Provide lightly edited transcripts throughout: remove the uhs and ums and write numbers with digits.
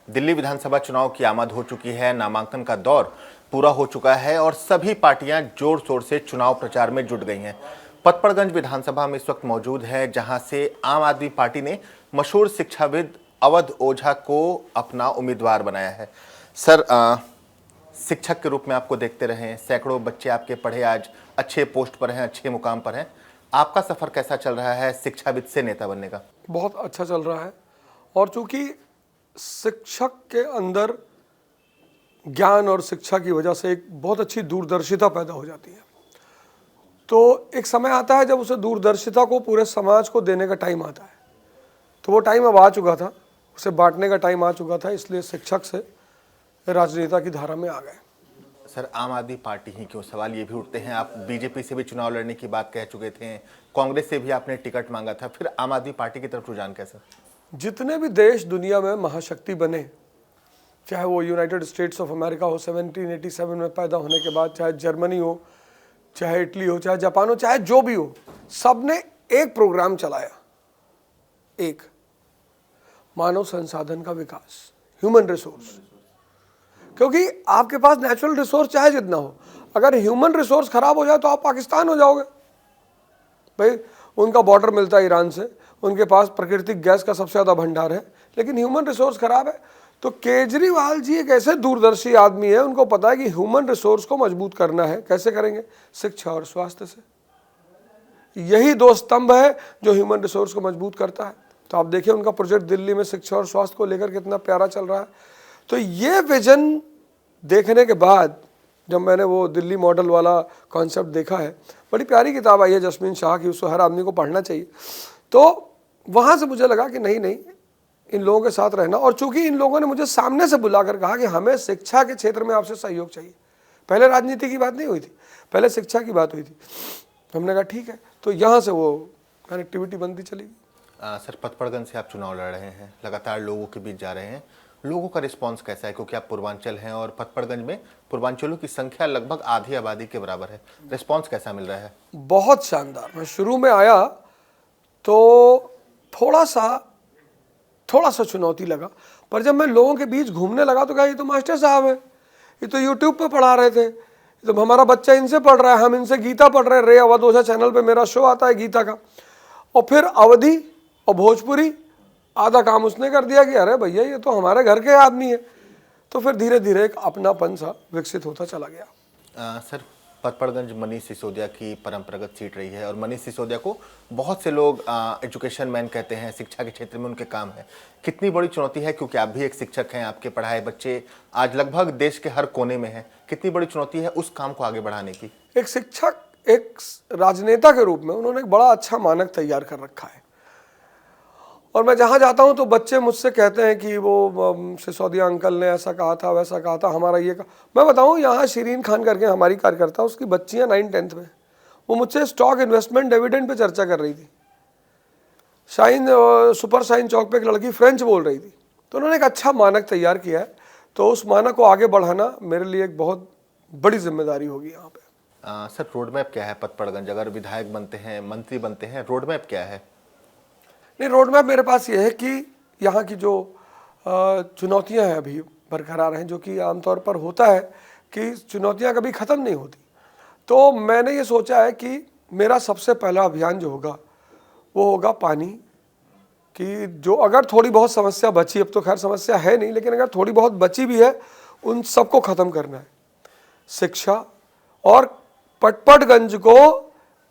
दिल्ली विधानसभा चुनाव की आमद हो चुकी है, नामांकन का दौर पूरा हो चुका है और सभी पार्टियां जोर शोर से चुनाव प्रचार में जुट गई हैं। पचपड़गंज विधानसभा में इस वक्त मौजूद है, जहां से आम आदमी पार्टी ने मशहूर शिक्षाविद अवध ओझा को अपना उम्मीदवार बनाया है। सर, शिक्षक के रूप में आपको देखते रहे, सैकड़ों बच्चे आपके पढ़े, आज अच्छे पोस्ट पर हैं, अच्छे मुकाम पर हैं। आपका सफर कैसा चल रहा है शिक्षाविद से नेता बनने का? बहुत अच्छा चल रहा है। और चूंकि शिक्षक के अंदर ज्ञान और शिक्षा की वजह से एक बहुत अच्छी दूरदर्शिता पैदा हो जाती है, तो एक समय आता है जब उसे दूरदर्शिता को पूरे समाज को देने का टाइम आता है। तो वो टाइम अब आ चुका था, उसे बांटने का टाइम आ चुका था, इसलिए शिक्षक से राजनेता की धारा में आ गए। सर, आम आदमी पार्टी ही क्यों? सवाल ये भी उठते हैं। आप बीजेपी से भी चुनाव लड़ने की बात कह चुके थे, कांग्रेस से भी आपने टिकट मांगा था, फिर आम आदमी पार्टी की तरफ रुझान कैसा? जितने भी देश दुनिया में महाशक्ति बने, चाहे वो यूनाइटेड स्टेट्स ऑफ अमेरिका हो 1787 में पैदा होने के बाद, चाहे जर्मनी हो, चाहे इटली हो, चाहे जापान हो, चाहे जो भी हो, सब ने एक प्रोग्राम चलाया, एक मानव संसाधन का विकास, ह्यूमन रिसोर्स। क्योंकि आपके पास नेचुरल रिसोर्स चाहे जितना हो, अगर ह्यूमन रिसोर्स खराब हो जाए तो आप पाकिस्तान हो जाओगे। भाई, उनका बॉर्डर मिलता है ईरान से, उनके पास प्राकृतिक गैस का सबसे ज़्यादा भंडार है, लेकिन ह्यूमन रिसोर्स खराब है। तो केजरीवाल जी एक ऐसे दूरदर्शी आदमी है, उनको पता है कि ह्यूमन रिसोर्स को मजबूत करना है। कैसे करेंगे? शिक्षा और स्वास्थ्य से। यही दो स्तंभ है जो ह्यूमन रिसोर्स को मजबूत करता है। तो आप देखिए उनका प्रोजेक्ट दिल्ली में शिक्षा और स्वास्थ्य को लेकर कितना प्यारा चल रहा है। तो ये विजन देखने के बाद जब मैंने वो दिल्ली मॉडल वाला कॉन्सेप्ट देखा है, बड़ी प्यारी किताब आई है जस्मीन शाह की, उसको हर आदमी को पढ़ना चाहिए। तो वहाँ से मुझे लगा कि नहीं, इन लोगों के साथ रहना। और चूंकि इन लोगों ने मुझे सामने से बुलाकर कहा कि हमें शिक्षा के क्षेत्र में आपसे सहयोग चाहिए, पहले राजनीति की बात नहीं हुई थी, पहले शिक्षा की बात हुई थी। हमने कहा ठीक है, तो यहाँ से वो कनेक्टिविटी बनती चली गई। सर, पचपड़गंज से आप चुनाव लड़ रहे हैं, लगातार लोगों के बीच जा रहे हैं, लोगों का रिस्पांस कैसा है? क्योंकि आप पूर्वांचल हैं और पचपड़गंज में पूर्वांचलों की संख्या लगभग आधी आबादी के बराबर है। रिस्पांस कैसा मिल रहा है? बहुत शानदार। मैं शुरू में आया तो थोड़ा सा चुनौती लगा, पर जब मैं लोगों के बीच घूमने लगा तो कहा ये तो मास्टर साहब है, ये तो यूट्यूब पे पढ़ा रहे थे, तो हमारा बच्चा इनसे पढ़ रहा है, हम इनसे गीता पढ़ रहे हैं। रे अवध ओझा चैनल पे मेरा शो आता है गीता का, और फिर अवधी और भोजपुरी आधा काम उसने कर दिया कि अरे भैया ये तो हमारे घर के आदमी है। तो फिर धीरे धीरे एक अपनापन सा विकसित होता चला गया। सर, पचपड़गंज मनीष सिसोदिया की परंपरागत सीट रही है और मनीष सिसोदिया को बहुत से लोग एजुकेशन मैन कहते हैं, शिक्षा के क्षेत्र में उनके काम है। कितनी बड़ी चुनौती है, क्योंकि आप भी एक शिक्षक हैं, आपके पढ़ाए बच्चे आज लगभग देश के हर कोने में हैं, कितनी बड़ी चुनौती है उस काम को आगे बढ़ाने की? एक शिक्षक, एक राजनेता के रूप में उन्होंने एक बड़ा अच्छा मानक तैयार कर रखा है। और मैं जहाँ जाता हूँ तो बच्चे मुझसे कहते हैं कि वो सिसोदिया अंकल ने ऐसा कहा था, वैसा कहा था, हमारा ये कहा। मैं बताऊँ, यहाँ शिरीन खान करके हमारी कार्यकर्ता, उसकी बच्चियाँ 9th-10th में, वो मुझसे स्टॉक इन्वेस्टमेंट डिविडेंड पे चर्चा कर रही थी। सुपर शाइन चौक पे एक लड़की फ्रेंच बोल रही थी। तो उन्होंने एक अच्छा मानक तैयार किया है, तो उस मानक को आगे बढ़ाना मेरे लिए एक बहुत बड़ी जिम्मेदारी होगी यहाँ पे। सर, रोड मैप क्या है पचपड़गंज? अगर विधायक बनते हैं, मंत्री बनते हैं, रोड मैप क्या है? नहीं, रोड मैप मेरे पास ये है कि यहाँ की जो चुनौतियाँ हैं अभी बरकरार हैं, जो कि आमतौर पर होता है कि चुनौतियाँ कभी ख़त्म नहीं होती। तो मैंने ये सोचा है कि मेरा सबसे पहला अभियान जो होगा वो होगा पानी की। जो अगर थोड़ी बहुत समस्या बची, अब तो खैर समस्या है नहीं, लेकिन अगर थोड़ी बहुत बची भी है, उन सबको ख़त्म करना है। शिक्षा और पचपड़गंज को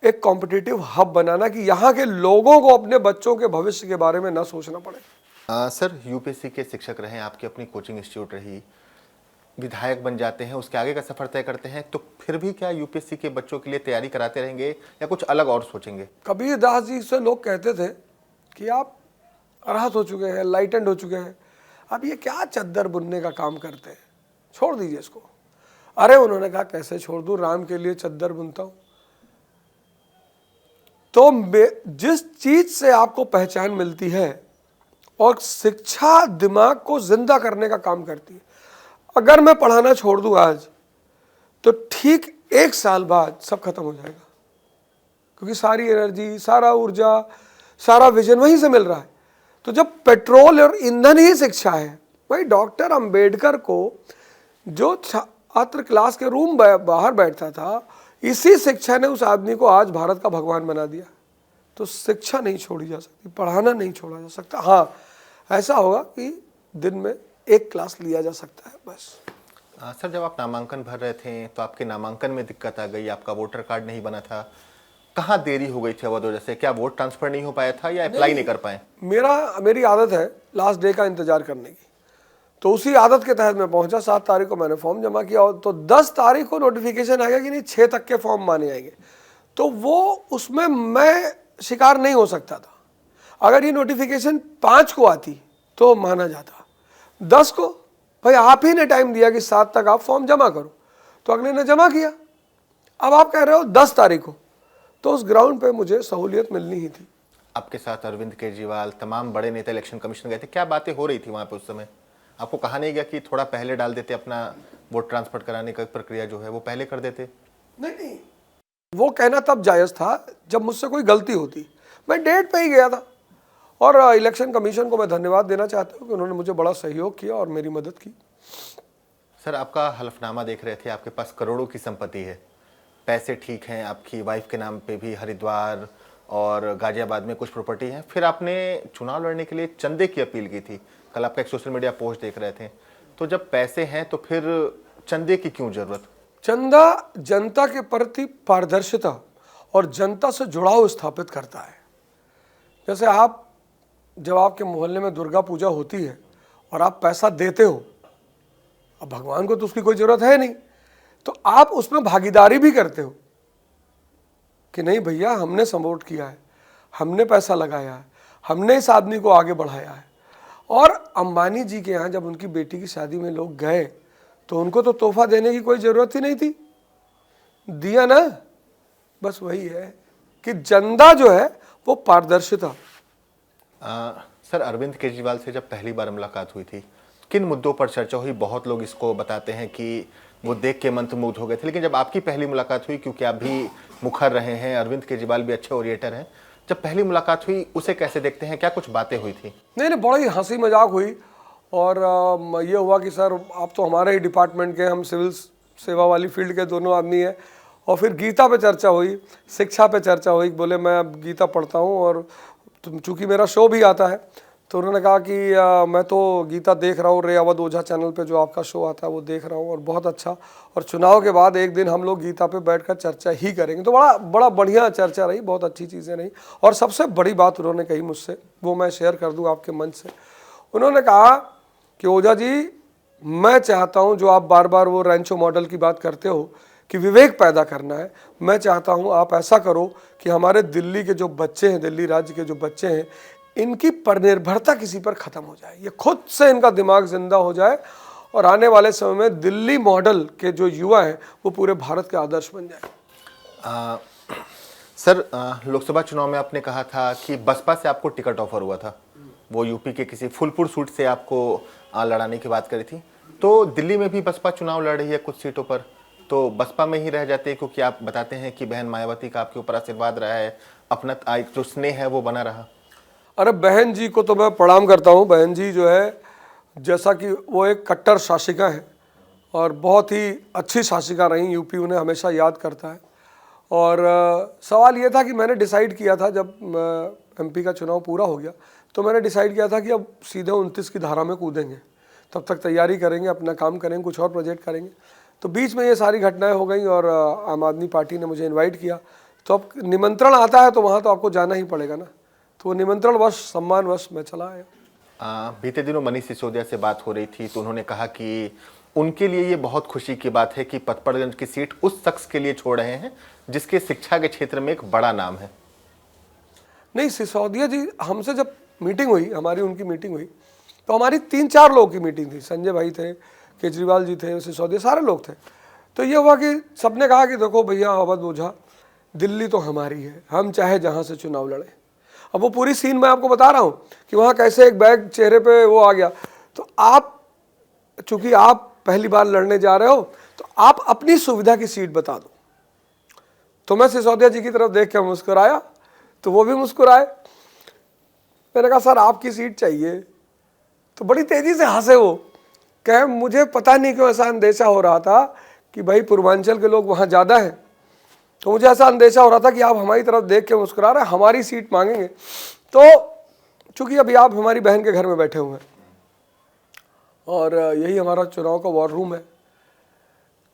एक कॉम्पिटिटिव हब बनाना कि यहाँ के लोगों को अपने बच्चों के भविष्य के बारे में न सोचना पड़े। सर, यूपीएससी के शिक्षक रहे, आपकी अपनी कोचिंग इंस्टीट्यूट रही, विधायक बन जाते हैं, उसके आगे का सफर तय करते हैं, तो फिर भी क्या यूपीएससी के बच्चों के लिए तैयारी कराते रहेंगे या कुछ अलग और सोचेंगे? कबीर दास जी से लोग कहते थे कि आप अरहत हो चुके हैं, लाइटेंड हो चुके हैं, अब ये क्या चद्दर बुनने का काम करते हैं, छोड़ दीजिए इसको। अरे उन्होंने कहा कैसे छोड़ दूँ, राम के लिए चद्दर बुनता हूँ। तो जिस चीज से आपको पहचान मिलती है, और शिक्षा दिमाग को जिंदा करने का काम करती है। अगर मैं पढ़ाना छोड़ दूं आज, तो ठीक 1 साल बाद सब खत्म हो जाएगा, क्योंकि सारी एनर्जी, सारा ऊर्जा, सारा विजन वहीं से मिल रहा है। तो जब पेट्रोल और ईंधन ही शिक्षा है, भाई डॉक्टर अंबेडकर को जो छात्र क्लास के रूम बाहर बैठता था, इसी शिक्षा ने उस आदमी को आज भारत का भगवान बना दिया। तो शिक्षा नहीं छोड़ी जा सकती, पढ़ाना नहीं छोड़ा जा सकता। हाँ, ऐसा होगा कि दिन में एक क्लास लिया जा सकता है बस। सर, जब आप नामांकन भर रहे थे तो आपके नामांकन में दिक्कत आ गई, आपका वोटर कार्ड नहीं बना था, कहाँ देरी हो गई थी अवध वजह से? क्या वोट ट्रांसफर नहीं हो पाया था या अप्लाई नहीं कर पाए? मेरी आदत है लास्ट डे का इंतजार करने की, तो उसी आदत के तहत मैं पहुंचा। 7 तारीख को मैंने फॉर्म जमा किया, तो 10 तारीख को नोटिफिकेशन आएगा कि नहीं 6 तक के फॉर्म माने आएंगे। तो वो उसमें मैं शिकार नहीं हो सकता था। अगर ये नोटिफिकेशन 5 को आती तो माना जाता, 10 को भाई आप ही ने टाइम दिया कि 7 तक आप फॉर्म जमा करो, तो अगले ने जमा किया। अब आप कह रहे हो 10 तारीख को, तो उस ग्राउंड पे मुझे सहूलियत मिलनी ही थी। आपके साथ अरविंद केजरीवाल, तमाम बड़े नेता इलेक्शन कमीशन गए थे, क्या बातें हो रही थी वहाँ पे उस समय? आपको कहा नहीं गया कि थोड़ा पहले डाल देते, अपना वोट ट्रांसफर कराने का प्रक्रिया जो है वो पहले कर देते? नहीं, वो कहना तब जायज़ था जब मुझसे कोई गलती होती। मैं डेट पे ही गया था, और इलेक्शन कमीशन को मैं धन्यवाद देना चाहता हूँ कि उन्होंने मुझे बड़ा सहयोग किया और मेरी मदद की। सर, आपका हलफनामा देख रहे थे, आपके पास करोड़ों की संपत्ति है, पैसे ठीक हैं, आपकी वाइफ के नाम पे भी हरिद्वार और गाजियाबाद में कुछ प्रॉपर्टी है, फिर आपने चुनाव लड़ने के लिए चंदे की अपील की थी। कल आपका एक सोशल मीडिया पोस्ट देख रहे थे। तो जब पैसे हैं तो फिर चंदे की क्यों जरूरत? चंदा जनता के प्रति पारदर्शिता और जनता से जुड़ाव स्थापित करता है। जैसे जब आपके मोहल्ले में दुर्गा पूजा होती है और आप पैसा देते हो, अब भगवान को तो उसकी कोई जरूरत है नहीं, तो आप उसमें भागीदारी भी करते हो कि नहीं भैया हमने सपोर्ट किया है, हमने पैसा लगाया है, हमने इस आदमी को आगे बढ़ाया है। और अंबानी जी के यहाँ जब उनकी बेटी की शादी में लोग गए तो उनको तो तोहफा देने की कोई ज़रूरत ही नहीं थी, दिया ना। बस वही है कि चंदा जो है वो पारदर्शिता। सर, अरविंद केजरीवाल से जब पहली बार मुलाकात हुई थी, किन मुद्दों पर चर्चा हुई? बहुत लोग इसको बताते हैं कि वो देख के मंत्रमुग्ध हो गए थे, लेकिन जब आपकी पहली मुलाकात हुई, क्योंकि आप भी मुखर रहे हैं, अरविंद केजरीवाल भी अच्छे ओरिएटर हैं, जब पहली मुलाकात हुई उसे कैसे देखते हैं? क्या कुछ बातें हुई थी? नहीं, बड़ी हंसी मजाक हुई, और ये हुआ कि सर आप तो हमारे ही डिपार्टमेंट के, हम सिविल सेवा वाली फील्ड के दोनों आदमी हैं। और फिर गीता पे चर्चा हुई, शिक्षा पे चर्चा हुई। बोले मैं अब गीता पढ़ता हूँ, और चूँकि मेरा शो भी आता है, तो उन्होंने कहा कि मैं तो गीता देख रहा हूँ, रे अवध ओझा चैनल पे जो आपका शो आता है वो देख रहा हूँ, और बहुत अच्छा। और चुनाव के बाद एक दिन हम लोग गीता पे बैठकर चर्चा ही करेंगे। तो बड़ा बढ़िया चर्चा रही, बहुत अच्छी चीज़ें रही। और सबसे बड़ी बात उन्होंने कही मुझसे, वो मैं शेयर कर दूँ आपके मंच से। उन्होंने कहा कि ओझा जी, मैं चाहता हूँ जो आप बार बार वो रैंचो मॉडल की बात करते हो कि विवेक पैदा करना है, मैं चाहता हूँ आप ऐसा करो कि हमारे दिल्ली के जो बच्चे हैं, दिल्ली राज्य के जो बच्चे हैं, इनकी परनिर्भरता किसी पर ख़त्म हो जाए, ये खुद से इनका दिमाग जिंदा हो जाए, और आने वाले समय में दिल्ली मॉडल के जो युवा हैं वो पूरे भारत के आदर्श बन जाए। सर, लोकसभा चुनाव में आपने कहा था कि बसपा से आपको टिकट ऑफर हुआ था, वो यूपी के किसी फुलपुर सीट से आपको लड़ाने की बात करी थी। तो दिल्ली में भी बसपा चुनाव लड़ रही है कुछ सीटों पर, तो बसपा में ही रह जाते, क्योंकि आप बताते हैं कि बहन मायावती का आपके ऊपर आशीर्वाद रहा है, अपना जो स्नेह है वो बना रहा। अरे बहन जी को तो मैं प्रणाम करता हूँ। बहन जी जो है, जैसा कि वो एक कट्टर शासिका है और बहुत ही अच्छी शासिका रही, यूपी उन्हें हमेशा याद करता है। और सवाल ये था कि मैंने डिसाइड किया था, जब एमपी का चुनाव पूरा हो गया तो मैंने डिसाइड किया था कि अब सीधे 29 की धारा में कूदेंगे, तब तक तैयारी करेंगे, अपना काम करेंगे, कुछ और प्रोजेक्ट करेंगे। तो बीच में ये सारी घटनाएं हो गई और आम आदमी पार्टी ने मुझे इनवाइट किया। तो अब निमंत्रण आता है तो वहाँ तो आपको जाना ही पड़ेगा ना, तो वो निमंत्रणवश, सम्मानवश मैं चला आया। बीते दिनों मनीष सिसोदिया से बात हो रही थी, तो उन्होंने कहा कि उनके लिए ये बहुत खुशी की बात है कि पतपड़गंज की सीट उस शख्स के लिए छोड़ रहे हैं जिसके शिक्षा के क्षेत्र में एक बड़ा नाम है। नहीं, सिसोदिया जी हमसे जब मीटिंग हुई, हमारी उनकी मीटिंग हुई, तो हमारी 3-4 लोगों की मीटिंग थी। संजय भाई थे, केजरीवाल जी थे, सिसोदिया, सारे लोग थे। तो ये हुआ कि सबने कहा कि देखो भैया अवध ओझा, दिल्ली तो हमारी है, हम चाहे जहाँ से चुनाव लड़ें। अब वो पूरी सीन मैं आपको बता रहा हूँ कि वहाँ कैसे एक बैग चेहरे पे वो आ गया। तो आप, चूंकि आप पहली बार लड़ने जा रहे हो, तो आप अपनी सुविधा की सीट बता दो। तो मैं सिसोदिया जी की तरफ देख के मुस्कुराया, तो वो भी मुस्कुराए। मैंने कहा सर आपकी सीट चाहिए, तो बड़ी तेजी से हंसे वो, कहे मुझे पता नहीं क्यों ऐसा अंदेशा हो रहा था कि भाई पूर्वांचल के लोग वहाँ ज़्यादा हैं, तो मुझे ऐसा अंदेशा हो रहा था कि आप हमारी तरफ देख के मुस्कुरा रहे हैं, हमारी सीट मांगेंगे। तो चूंकि अभी आप हमारी बहन के घर में बैठे हुए हैं और यही हमारा चुनाव का वॉर रूम है,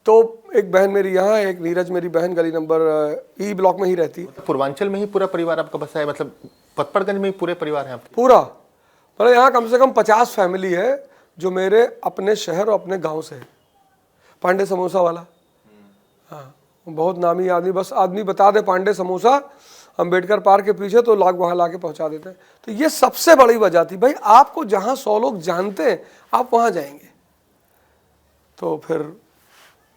तो एक बहन मेरी यहाँ है, एक नीरज मेरी बहन गली नंबर ई ब्लॉक में ही रहती है। पूर्वांचल में ही पूरा परिवार आपका बसा है, मतलब पतपड़गंज में ही पूरे परिवार हैं आपके? पूरा, मतलब यहाँ कम से कम 50 फैमिली है जो मेरे अपने शहर और अपने गांव से है। पांडे समोसा वाला, हाँ, बहुत नामी आदमी, बस आदमी बता दे पांडे समोसा अम्बेडकर पार्क के पीछे, तो लोग वहाँ ला के पहुँचा देते हैं। तो ये सबसे बड़ी वजह थी, भाई आपको जहाँ 100 लोग जानते हैं आप वहाँ जाएंगे। तो फिर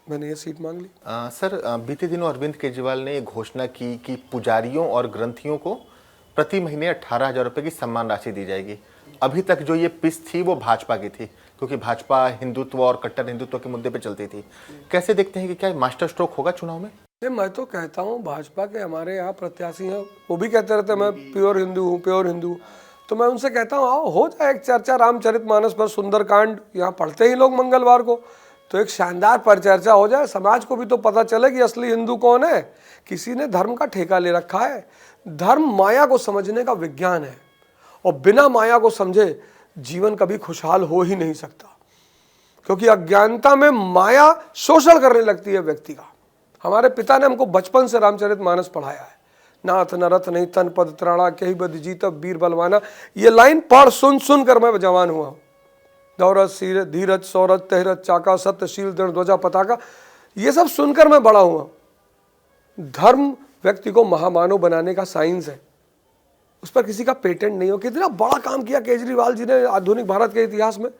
मैंने ये सीट मांग ली। सर, बीते दिनों अरविंद केजरीवाल ने घोषणा की कि पुजारियों और ग्रंथियों को प्रति महीने 18,000 रुपये की सम्मान राशि दी जाएगी। अभी तक जो ये पिच थी वो भाजपा की थी, क्योंकि भाजपा हिंदुत्व और कट्टर हिंदुत्व के मुद्दे पे चलती थी। कैसे देखते हैं कि क्या मास्टर स्ट्रोक होगा चुनाव में? नहीं, मैं तो कहता हूँ भाजपा के हमारे यहाँ प्रत्याशी हैं, वो भी कहते रहते हैं मैं प्योर हिंदू हूँ, प्योर हिंदू। तो मैं उनसे कहता हूँ आओ हो जाए एक चर्चा रामचरितमानस पर, सुंदरकांड यहाँ पढ़ते ही लोग मंगलवार को, तो एक शानदार परिचर्चा हो जाए, समाज को भी तो पता चले कि असली हिंदू कौन है। किसी ने धर्म का ठेका ले रखा है। धर्म माया को समझने का विज्ञान है, और बिना माया को समझे जीवन कभी खुशहाल हो ही नहीं सकता, क्योंकि अज्ञानता में माया शोषण करने लगती है व्यक्ति का। हमारे पिता ने हमको बचपन से रामचरितमानस पढ़ाया है, नाथ नरथ नहीं तन पद त्राणा कही बद जीत वीर बलवाना। ये लाइन पढ़ सुन सुन कर मैं जवान हुआ हूँ। दौरत सीरत धीरज सौरत तहरत चाका सत्यशील दृढ़ ध्वजा पताका, ये सब सुनकर मैं बड़ा हुआ। धर्म व्यक्ति को महामानव बनाने का साइंस है, उस पर किसी का पेटेंट नहीं हो। कितना बड़ा काम किया केजरीवाल जी ने आधुनिक भारत के इतिहास में,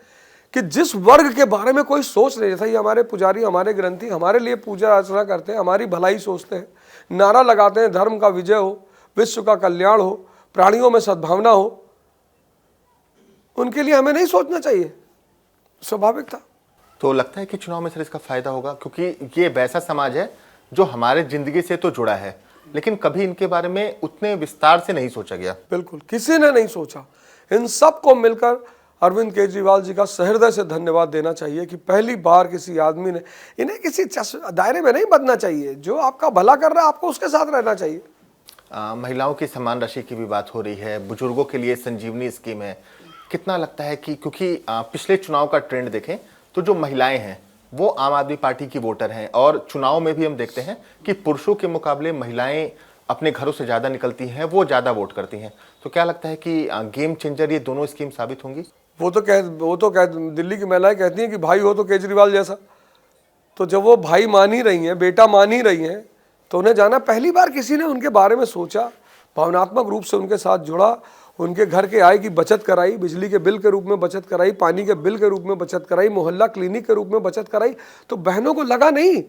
कि जिस वर्ग के बारे में कोई सोच नहीं था, ये हमारे पुजारी, हमारे ग्रंथी हमारे लिए पूजा अर्चना करते हैं, हमारी भलाई सोचते हैं, नारा लगाते हैं धर्म का विजय हो, विश्व का कल्याण हो, प्राणियों में सद्भावना हो, उनके लिए हमें नहीं सोचना चाहिए, स्वाभाविक था। तो लगता है कि चुनाव में सर इसका फायदा होगा, क्योंकि ये वैसा समाज है जो हमारे जिंदगी से तो जुड़ा है, लेकिन कभी इनके बारे में उतने विस्तार से नहीं सोचा गया। बिल्कुल, किसी ने नहीं सोचा। इन सबको मिलकर अरविंद केजरीवाल जी का सहृदय से धन्यवाद देना चाहिए कि पहली बार किसी आदमी ने, इन्हें किसी दायरे में नहीं बदना चाहिए, जो आपका भला कर रहा है आपको उसके साथ रहना चाहिए। महिलाओं की सम्मान राशि की भी बात हो रही है, बुजुर्गों के लिए संजीवनी स्कीम है। कितना लगता है कि, क्योंकि पिछले चुनाव का ट्रेंड देखें तो जो महिलाएं हैं वो आम आदमी पार्टी की वोटर हैं, और चुनाव में भी हम देखते हैं कि पुरुषों के मुकाबले महिलाएं अपने घरों से ज़्यादा निकलती हैं, वो ज़्यादा वोट करती हैं। तो क्या लगता है कि गेम चेंजर ये दोनों स्कीम साबित होंगी? वो तो कह दिल्ली की महिलाएं कहती हैं कि भाई हो तो केजरीवाल जैसा। तो जब वो भाई मान ही रही हैं, बेटा मान ही रही हैं, तो उन्हें जाना, पहली बार किसी ने उनके बारे में सोचा, भावनात्मक रूप से उनके साथ जुड़ा, उनके घर के आय की बचत कराई, बिजली के बिल के रूप में बचत कराई, पानी के बिल के रूप में बचत कराई, मोहल्ला क्लिनिक के रूप में बचत कराई। तो बहनों को लगा नहीं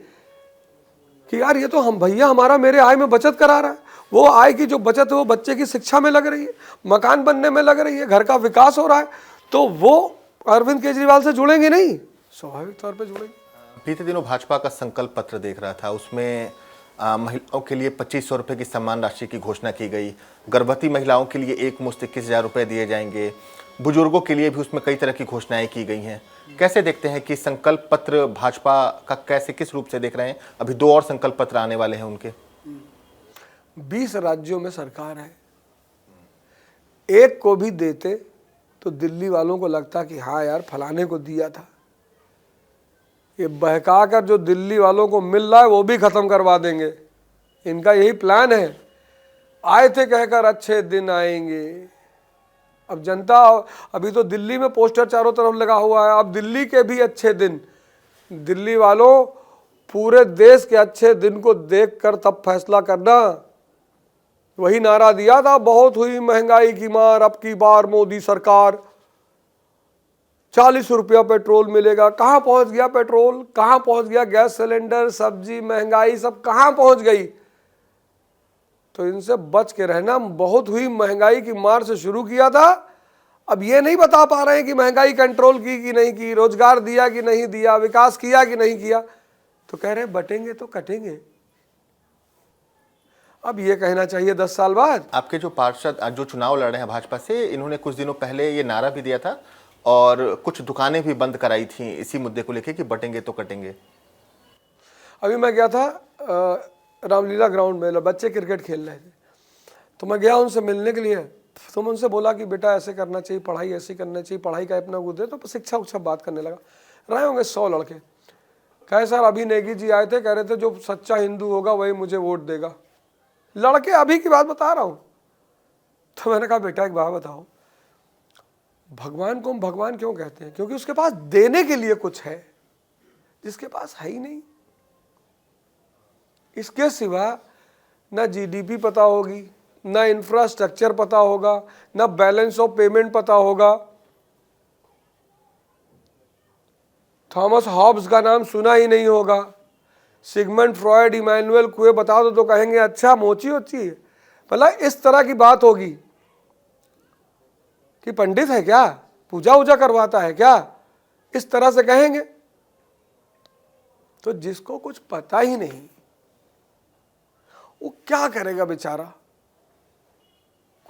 कि यार ये तो हम भैया हमारा मेरे आय में बचत करा रहा है, वो आय की जो बचत है वो बच्चे की शिक्षा में लग रही है, मकान बनने में लग रही है, घर का विकास हो रहा है, तो वो अरविंद केजरीवाल से जुड़ेंगे नहीं, स्वाभाविक तौर पे जुड़ेंगे। बीते दिनों भाजपा का संकल्प पत्र देख रहा था, उसमें महिलाओं के लिए 2500 रुपये की सम्मान राशि की घोषणा की गई, गर्भवती महिलाओं के लिए एक मुश्त 21,000 रुपये दिए जाएंगे, बुजुर्गों के लिए भी उसमें कई तरह की घोषणाएं की गई हैं। कैसे देखते हैं कि संकल्प पत्र भाजपा का कैसे, किस रूप से देख रहे हैं? अभी 2 और संकल्प पत्र आने वाले हैं उनके। 20 राज्यों में सरकार है, एक को भी देते तो दिल्ली वालों को लगता कि हाँ यार फलाने को दिया था। ये बहका कर जो दिल्ली वालों को मिल रहा है वो भी खत्म करवा देंगे, इनका यही प्लान है। आए थे कहकर अच्छे दिन आएंगे, अब जनता, अभी तो दिल्ली में पोस्टर चारों तरफ लगा हुआ है, अब दिल्ली के भी अच्छे दिन। दिल्ली वालों, पूरे देश के अच्छे दिन को देखकर तब फैसला करना। वही नारा दिया था, बहुत हुई महंगाई की मार, अब की बार मोदी सरकार, 40 रुपया पेट्रोल मिलेगा। कहाँ पहुंच गया पेट्रोल, कहाँ पहुंच गया गैस सिलेंडर, सब्जी, महंगाई सब कहाँ पहुंच गई। तो इनसे बच के रहना। बहुत हुई महंगाई की मार से शुरू किया था, अब ये नहीं बता पा रहे हैं कि महंगाई कंट्रोल की कि नहीं की, रोजगार दिया कि नहीं दिया, विकास किया कि नहीं किया। तो कह रहे हैं बटेंगे तो कटेंगे। अब ये कहना चाहिए 10 साल बाद। आपके जो पार्षद जो चुनाव लड़ रहे हैं भाजपा से, इन्होंने कुछ दिनों पहले ये नारा भी दिया था, और कुछ दुकानें भी बंद कराई थी इसी मुद्दे को लेकर कि बटेंगे तो कटेंगे। अभी मैं गया था रामलीला ग्राउंड में, बच्चे क्रिकेट खेल रहे थे, तो मैं गया उनसे मिलने के लिए। तो मैं उनसे बोला कि बेटा ऐसे करना चाहिए, पढ़ाई ऐसी करनी चाहिए, पढ़ाई का अपना गुद है, तो शिक्षा उच्छा बात करने लगा। रहे होंगे 100 लड़के। कहे सर अभी नेगी जी आए थे, कह रहे थे जो सच्चा हिंदू होगा वही मुझे वोट देगा। लड़के अभी की बात बता रहा हूँ। तो मैंने कहा बेटा एक बात बताओ, भगवान को हम भगवान क्यों कहते हैं? क्योंकि उसके पास देने के लिए कुछ है जिसके पास है ही नहीं। इसके सिवा ना जीडीपी पता होगी, ना इंफ्रास्ट्रक्चर पता होगा, ना बैलेंस ऑफ पेमेंट पता होगा। थॉमस हॉब्स का नाम सुना ही नहीं होगा। सिगमंड फ्रॉयड, इमैनुअल कुए बता दो तो कहेंगे अच्छा मोची होची है। भला इस तरह की बात होगी कि पंडित है क्या, पूजा वूजा करवाता है क्या, इस तरह से कहेंगे। तो जिसको कुछ पता ही नहीं वो क्या करेगा बेचारा?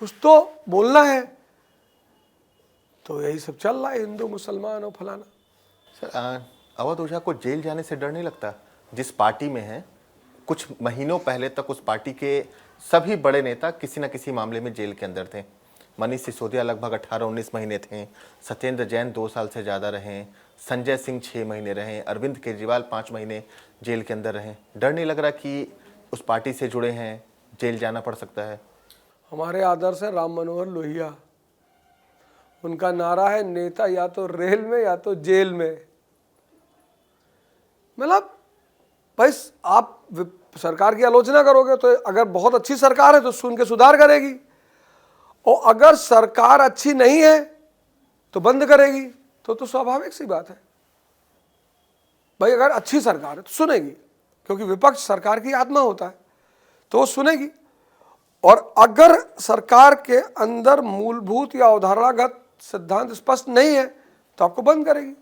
कुछ तो बोलना है। तो यही सब चल रहा है, हिंदू मुसलमान और फलाना। सर अवध ओझा को जेल जाने से डर नहीं लगता? जिस पार्टी में है, कुछ महीनों पहले तक उस पार्टी के सभी बड़े नेता किसी न किसी मामले में जेल के अंदर थे। मनीष सिसोदिया लगभग 18-19 महीने थे, सत्येंद्र जैन 2 साल से ज़्यादा रहे, संजय सिंह 6 महीने रहे, अरविंद केजरीवाल 5 महीने जेल के अंदर रहे। डर नहीं लग रहा कि उस पार्टी से जुड़े हैं, जेल जाना पड़ सकता है? हमारे आदर्श है राम मनोहर लोहिया। उनका नारा है नेता या तो रेल में या तो जेल में। मतलब भाई आप सरकार की आलोचना करोगे तो अगर बहुत अच्छी सरकार है तो सुन के सुधार करेगी, और अगर सरकार अच्छी नहीं है तो बंद करेगी। तो स्वाभाविक सी बात है भाई, अगर अच्छी सरकार है तो सुनेगी, क्योंकि विपक्ष सरकार की आत्मा होता है, तो वो सुनेगी। और अगर सरकार के अंदर मूलभूत या अवधारणागत सिद्धांत स्पष्ट नहीं है तो आपको बंद करेगी।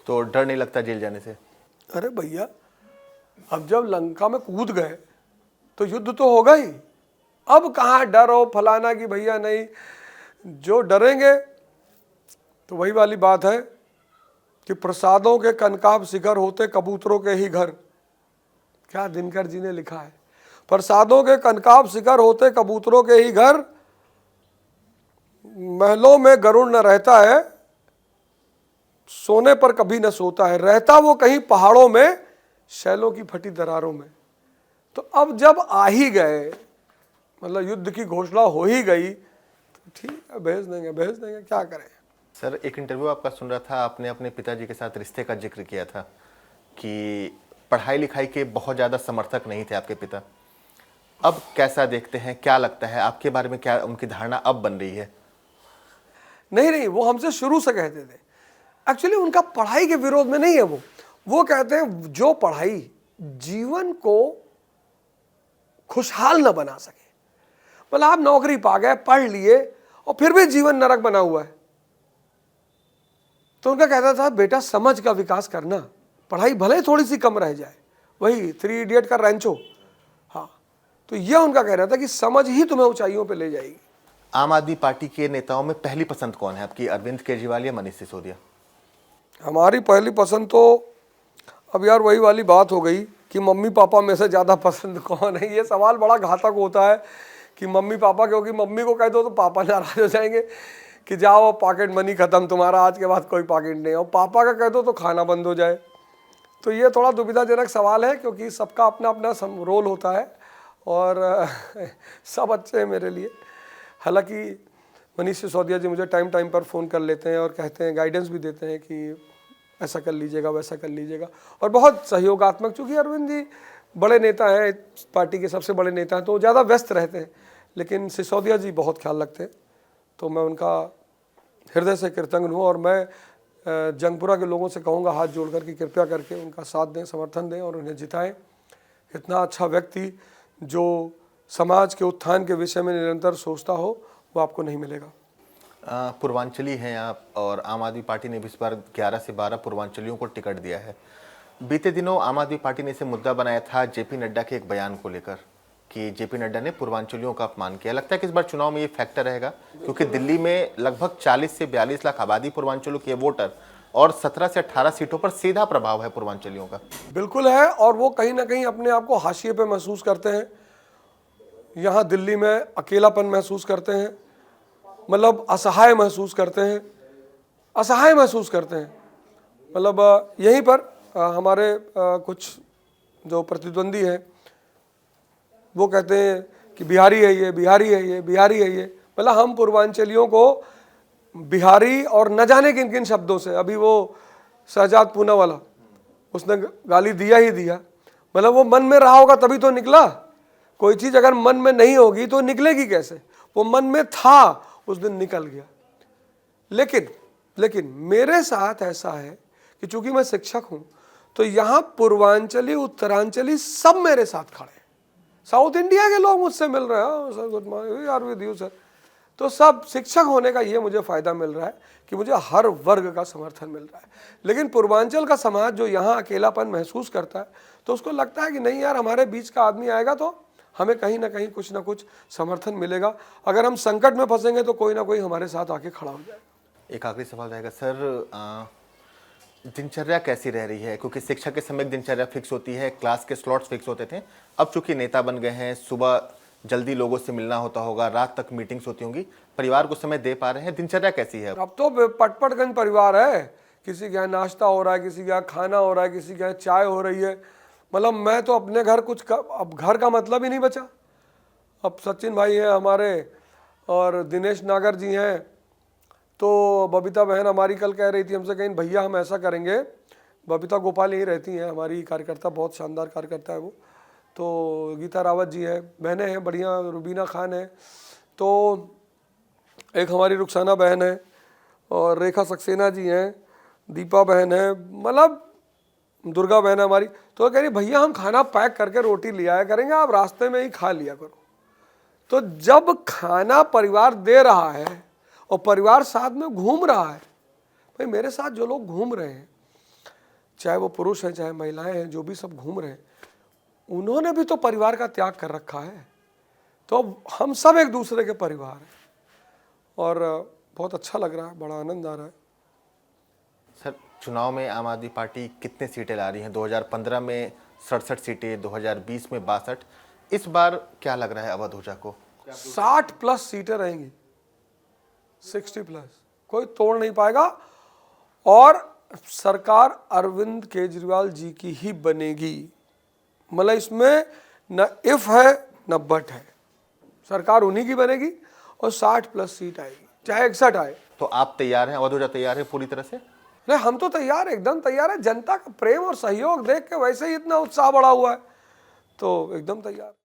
तो डर नहीं लगता जेल जाने से? अरे भैया, अब जब लंका में कूद गए तो युद्ध तो होगा ही। अब कहाँ डर हो फलाना कि भैया नहीं, जो डरेंगे तो वही वाली बात है कि प्रसादों के कनकाब शिखर होते कबूतरों के ही घर। क्या दिनकर जी ने लिखा है, प्रसादों के कनकाब शिखर होते कबूतरों के ही घर, महलों में गरुड़ न रहता है, सोने पर कभी न सोता है, रहता वो कहीं पहाड़ों में, शैलों की फटी दरारों में। तो अब जब आ ही गए, मतलब युद्ध की घोषणा हो ही गई, तो ठीक है भेज देंगे, क्या करें। सर एक इंटरव्यू आपका सुन रहा था, आपने अपने पिताजी के साथ रिश्ते का जिक्र किया था कि पढ़ाई लिखाई के बहुत ज़्यादा समर्थक नहीं थे आपके पिता। अब कैसा देखते हैं, क्या लगता है आपके बारे में, क्या उनकी धारणा अब बन रही है? नहीं, वो हमसे शुरू से कहते थे। एक्चुअली उनका पढ़ाई के विरोध में नहीं है। वो कहते हैं जो पढ़ाई जीवन को खुशहाल न बना सके, मतलब आप नौकरी पा गए, पढ़ लिए और फिर भी जीवन नरक बना हुआ है, तो उनका कहता था बेटा समझ का विकास करना, पढ़ाई भले थोड़ी सी कम रह जाए, वही 3 इडियट का रैंचो। हाँ, तो यह उनका कहना था कि समझ ही तुम्हें ऊंचाइयों पे ले जाएगी। आम आदमी पार्टी के नेताओं में पहली पसंद कौन है आपकी, अरविंद केजरीवाल या मनीष सिसोदिया? हमारी पहली पसंद तो अब यार वही वाली बात हो गई कि मम्मी पापा में से ज़्यादा पसंद कौन है। ये सवाल बड़ा घातक होता है कि मम्मी पापा, क्योंकि मम्मी को कह दो तो पापा नाराज हो जाएंगे कि जाओ पॉकेट मनी ख़त्म तुम्हारा, आज के बाद कोई पॉकेट नहीं, और पापा का कह दो तो खाना बंद हो जाए। तो ये थोड़ा दुविधाजनक सवाल है, क्योंकि सबका अपना अपना रोल होता है और सब अच्छे हैं मेरे लिए। हालांकि मनीष सिसोदिया जी मुझे टाइम टाइम पर फ़ोन कर लेते हैं और कहते हैं, गाइडेंस भी देते हैं कि ऐसा कर लीजिएगा, वैसा कर लीजिएगा, और बहुत सहयोगात्मक। चूँकि अरविंद जी बड़े नेता हैं, पार्टी के सबसे बड़े नेता हैं, तो ज़्यादा व्यस्त रहते हैं, लेकिन सिसोदिया जी बहुत ख्याल रखते हैं। तो मैं उनका हृदय से कृतज्ञ हूँ, और मैं जंगपुरा के लोगों से कहूँगा हाथ जोड़कर कि कृपया करके उनका साथ दें, समर्थन दें और उन्हें जिताएं। इतना अच्छा व्यक्ति जो समाज के उत्थान के विषय में निरंतर सोचता हो, वो आपको नहीं मिलेगा। पूर्वांचली हैं आप, और आम आदमी पार्टी ने भी इस बार 11 से 12 पूर्वांचलियों को टिकट दिया है। बीते दिनों आम आदमी पार्टी ने इसे मुद्दा बनाया था जेपी नड्डा के एक बयान को लेकर कि जेपी नड्डा ने पूर्वांचलियों का अपमान किया। लगता है कि इस बार चुनाव में ये फैक्टर रहेगा, क्योंकि दिल्ली में लगभग 40 से 42 लाख आबादी पूर्वांचलों के वोटर और 17 से 18 सीटों पर सीधा प्रभाव है पूर्वांचलियों का। बिल्कुल है, और वो कहीं ना कहीं अपने आप को हाशिए पे महसूस करते हैं। यहाँ दिल्ली में अकेलापन महसूस करते हैं, मतलब असहाय महसूस करते हैं, असहाय महसूस करते हैं। मतलब यहीं पर हमारे कुछ जो प्रतिद्वंदी हैं वो कहते हैं कि बिहारी है ये, बिहारी है ये, बिहारी है ये। मतलब हम पूर्वांचलियों को बिहारी और न जाने किन किन शब्दों से, अभी वो शहजाद पूना वाला उसने गाली दिया ही दिया। मतलब वो मन में रहा होगा तभी तो निकला। कोई चीज़ अगर मन में नहीं होगी तो निकलेगी कैसे? वो मन में था, उस दिन निकल गया। लेकिन मेरे साथ ऐसा है कि चूंकि मैं शिक्षक हूं, तो यहाँ पूर्वांचली उत्तरांचली सब मेरे साथ खड़े हैं। साउथ इंडिया के लोग मुझसे मिल रहे हैं, sir good morning, we are with you sir. तो सब शिक्षक होने का ये मुझे फ़ायदा मिल रहा है कि मुझे हर वर्ग का समर्थन मिल रहा है। लेकिन पूर्वांचल का समाज जो यहाँ अकेलापन महसूस करता है, तो उसको लगता है कि नहीं यार, हमारे बीच का आदमी आएगा तो हमें कहीं ना कहीं कुछ ना कुछ समर्थन मिलेगा। अगर हम संकट में फंसेंगे तो कोई ना कोई हमारे साथ आके खड़ा हो जाएगा। एक आखिरी सवाल रहेगा सर, दिनचर्या कैसी रह रही है? क्योंकि शिक्षक के समय दिनचर्या फिक्स होती है, क्लास के स्लॉट्स फिक्स होते थे। अब चूंकि नेता बन गए हैं, सुबह जल्दी लोगों से मिलना होता होगा, रात तक मीटिंग्स होती होंगी, परिवार को समय दे पा रहे हैं? दिनचर्या कैसी है? अब तो पटपटगंज परिवार है। किसी के यहाँ नाश्ता हो रहा है, किसी के यहाँ खाना हो रहा है, किसी के यहाँ चाय हो रही है। मतलब मैं तो अपने घर अब घर का मतलब ही नहीं बचा। अब सचिन भाई हैं हमारे और दिनेश नागर जी हैं, तो बबीता बहन हमारी कल कह रही थी हमसे, कहीं भैया हम ऐसा करेंगे, बबीता गोपाल यहीं रहती हैं, हमारी कार्यकर्ता, बहुत शानदार कार्यकर्ता है वो। तो गीता रावत जी हैं, बहनें हैं बढ़िया, रुबीना खान है, तो एक हमारी रुखसाना बहन है, और रेखा सक्सेना जी हैं, दीपा बहन है, मतलब दुर्गा बहन है हमारी। तो कह रही भैया हम खाना पैक करके रोटी ले आया करेंगे, आप रास्ते में ही खा लिया करो। तो जब खाना परिवार दे रहा है और परिवार साथ में घूम रहा है, भाई मेरे साथ जो लोग घूम रहे हैं, चाहे वो पुरुष हैं चाहे महिलाएं हैं, जो भी सब घूम रहे हैं, उन्होंने भी तो परिवार का त्याग कर रखा है। तो हम सब एक दूसरे के परिवार हैं, और बहुत अच्छा लग रहा है, बड़ा आनंद आ रहा है। सर, चुनाव में आम आदमी पार्टी कितने सीटें ला रही है? 2015 में 67 सीटें, 2020 में 62। इस बार क्या लग रहा है अवध ऊर्जा को? 60+ सीटें रहेंगी, 60+, कोई तोड़ नहीं पाएगा। और सरकार अरविंद केजरीवाल जी की ही बनेगी। मतलब इसमें न इफ है न बट है, सरकार उन्हीं की बनेगी और 60+ सीट आएगी, चाहे 61 आए। तो आप तैयार हैं? अवध ऊर्जा तैयार है पूरी तरह से? नहीं, हम तो तैयार, एकदम तैयार है। जनता का प्रेम और सहयोग देख के वैसे ही इतना उत्साह बढ़ा हुआ है, तो एकदम तैयार।